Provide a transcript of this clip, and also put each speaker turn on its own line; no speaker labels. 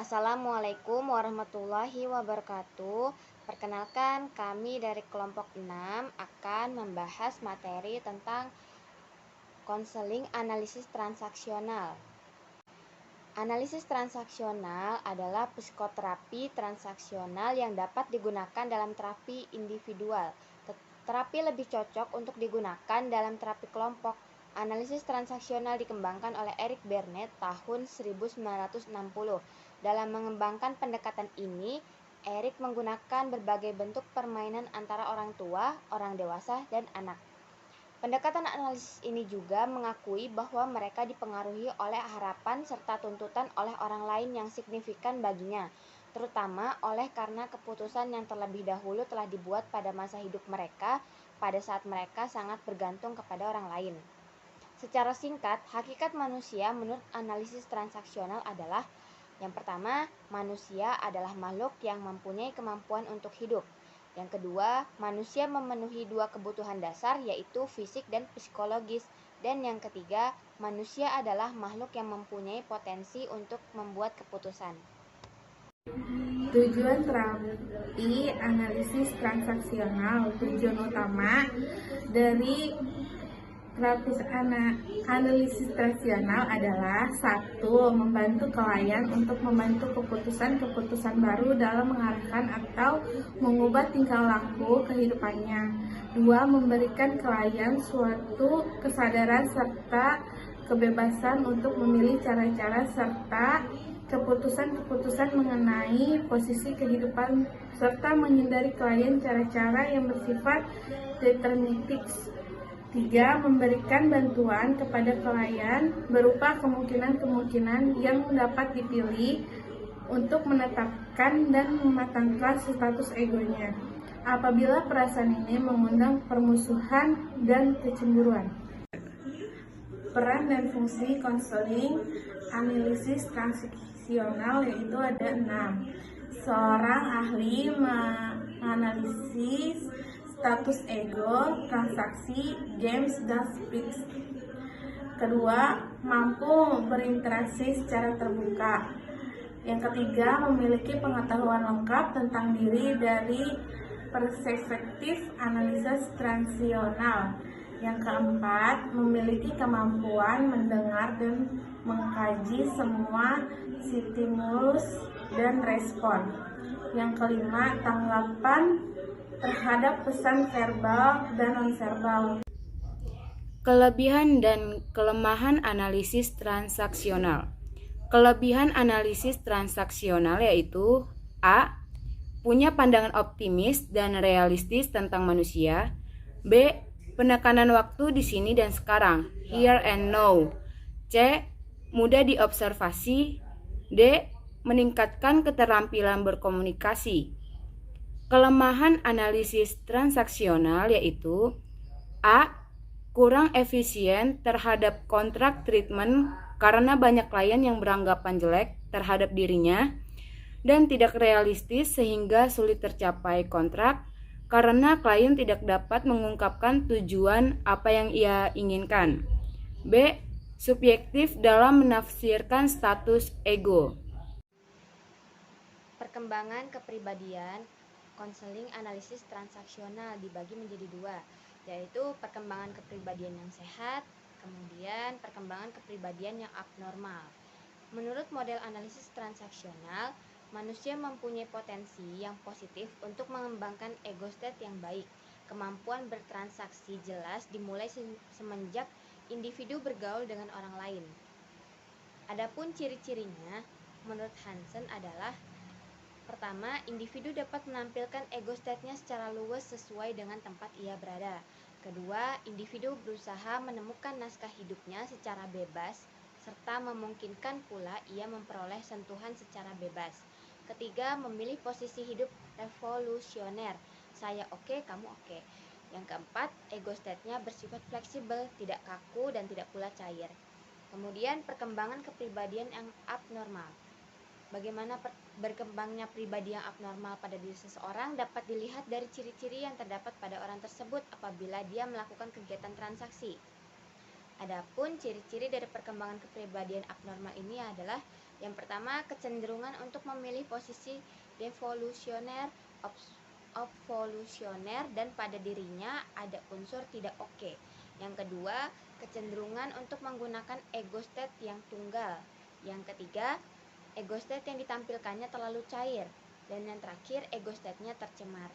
Assalamualaikum warahmatullahi wabarakatuh. Perkenalkan, kami dari kelompok 6 akan membahas materi tentang konseling analisis transaksional. Analisis transaksional adalah psikoterapi transaksional yang dapat digunakan dalam terapi individual. Terapi lebih cocok untuk digunakan dalam terapi kelompok. Analisis transaksional dikembangkan oleh Eric Bernet tahun 1960. Dalam mengembangkan pendekatan ini, Eric menggunakan berbagai bentuk permainan antara orang tua, orang dewasa, dan anak. Pendekatan analisis ini juga mengakui bahwa mereka dipengaruhi oleh harapan serta tuntutan oleh orang lain yang signifikan baginya, terutama oleh karena keputusan yang terlebih dahulu telah dibuat pada masa hidup mereka pada saat mereka sangat bergantung kepada orang lain. Secara singkat, hakikat manusia menurut analisis transaksional adalah: yang pertama, manusia adalah makhluk yang mempunyai kemampuan untuk hidup. Yang kedua, manusia memenuhi dua kebutuhan dasar, yaitu fisik dan psikologis. Dan yang ketiga, manusia adalah makhluk yang mempunyai potensi untuk membuat keputusan.
Tujuan terapi analisis transaksional. Tujuan utama dari terapi analisis transaksional adalah: 1. Membantu klien untuk membantu keputusan-keputusan baru dalam mengarahkan atau mengubah tingkah laku kehidupannya. 2. Memberikan klien suatu kesadaran serta kebebasan untuk memilih cara-cara serta keputusan-keputusan mengenai posisi kehidupan, serta menghindari klien cara-cara yang bersifat deterministik. 3. Memberikan bantuan kepada klien berupa kemungkinan-kemungkinan yang dapat dipilih untuk menetapkan dan mematangkan status egonya apabila perasaan ini mengundang permusuhan dan kecemburuan. Peran dan fungsi konseling analisis transaksional yaitu ada 6. Seorang ahli menganalisis status ego, transaksi, games, dan speech. Kedua, mampu berinteraksi secara terbuka. Yang ketiga, memiliki pengetahuan lengkap tentang diri dari perspektif analisis transaksional. Yang keempat, memiliki kemampuan mendengar dan mengkaji semua stimulus dan respon. Yang kelima, tanggapan terhadap pesan verbal dan nonverbal.
Kelebihan dan kelemahan analisis transaksional. Kelebihan analisis transaksional yaitu: A. Punya pandangan optimis dan realistis tentang manusia. B. Penekanan waktu di sini dan sekarang, here and now. C. Mudah diobservasi. D. Meningkatkan keterampilan berkomunikasi. Kelemahan analisis transaksional yaitu: A. Kurang efisien terhadap kontrak treatment karena banyak klien yang beranggapan jelek terhadap dirinya, dan tidak realistis sehingga sulit tercapai kontrak karena klien tidak dapat mengungkapkan tujuan apa yang ia inginkan. B. Subjektif dalam menafsirkan status ego.
Perkembangan kepribadian. Konseling analisis transaksional dibagi menjadi dua, yaitu perkembangan kepribadian yang sehat, kemudian perkembangan kepribadian yang abnormal. Menurut model analisis transaksional, manusia mempunyai potensi yang positif untuk mengembangkan ego state yang baik. Kemampuan bertransaksi jelas dimulai semenjak individu bergaul dengan orang lain. Adapun ciri-cirinya, menurut Hansen adalah: pertama, individu dapat menampilkan ego state-nya secara luas sesuai dengan tempat ia berada. Kedua, individu berusaha menemukan naskah hidupnya secara bebas, serta memungkinkan pula ia memperoleh sentuhan secara bebas. Ketiga, memilih posisi hidup revolusioner, saya oke, kamu oke. Yang keempat, ego state-nya bersifat fleksibel, tidak kaku dan tidak pula cair. Kemudian, perkembangan kepribadian yang abnormal. Bagaimana berkembangnya pribadi yang abnormal pada diri seseorang dapat dilihat dari ciri-ciri yang terdapat pada orang tersebut apabila dia melakukan kegiatan transaksi. Adapun ciri-ciri dari perkembangan kepribadian abnormal ini adalah yang pertama, kecenderungan untuk memilih posisi devolusioner, obvolusioner, dan pada dirinya ada unsur tidak oke. Yang kedua, kecenderungan untuk menggunakan ego state yang tunggal. Yang ketiga, ego state yang ditampilkannya terlalu cair. Dan yang terakhir, ego state-nya tercemar.